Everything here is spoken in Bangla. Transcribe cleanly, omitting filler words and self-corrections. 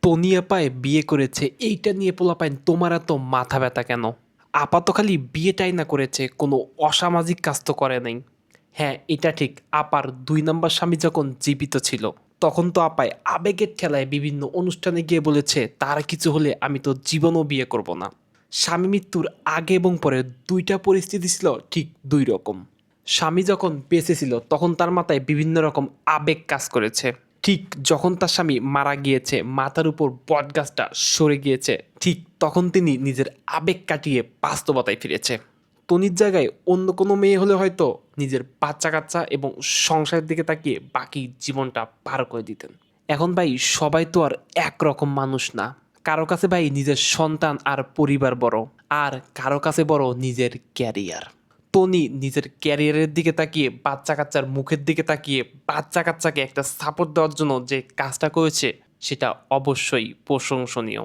টনি আপায় বিয়ে করেছে এইটা নিয়ে পোলাপাইন তোমার এত মাথা ব্যথা কেন? আপা তো খালি বিয়েটাই না করেছে, কোনো অসামাজিক কাজ তো করে নাই। হ্যাঁ, এটা ঠিক, আপার ২ নাম্বার স্বামী যখন জীবিত ছিল তখন তো আপায় আবেগের ঠেলায় বিভিন্ন অনুষ্ঠানে গিয়ে বলেছে তার কিছু হলে আমি তো জীবনও বিয়ে করব না। স্বামী মৃত্যুর আগে এবং পরে ২টা পরিস্থিতি ছিল ঠিক ২ রকম। স্বামী যখন বেঁচে ছিল তখন তার মাথায় বিভিন্ন রকম আবেগ কাজ করেছে। ঠিক যখন তার স্বামী মারা গিয়েছে, মাথার উপর বটগাছটা সরে গিয়েছে, ঠিক তখন তিনি নিজের আবেগ কাটিয়ে বাস্তবতায় ফিরেছে। তনির জায়গায় অন্য কোনো মেয়ে হলে হয়তো নিজের বাচ্চা কাচ্চা এবং সংসারের দিকে তাকিয়ে বাকি জীবনটা পার করে দিতেন। এখন ভাই সবাই তো আর একরকম মানুষ না। কারো কাছে ভাই নিজের সন্তান আর পরিবার বড়, আর কারো কাছে বড় নিজের ক্যারিয়ার। টনি নিজের ক্যারিয়ারের দিকে তাকিয়ে বাচ্চা কাচ্চার মুখের দিকে তাকিয়ে বাচ্চা কাচ্চাকে একটা সাপোর্ট দেওয়ার জন্য যে কাজটা করেছে সেটা অবশ্যই প্রশংসনীয়।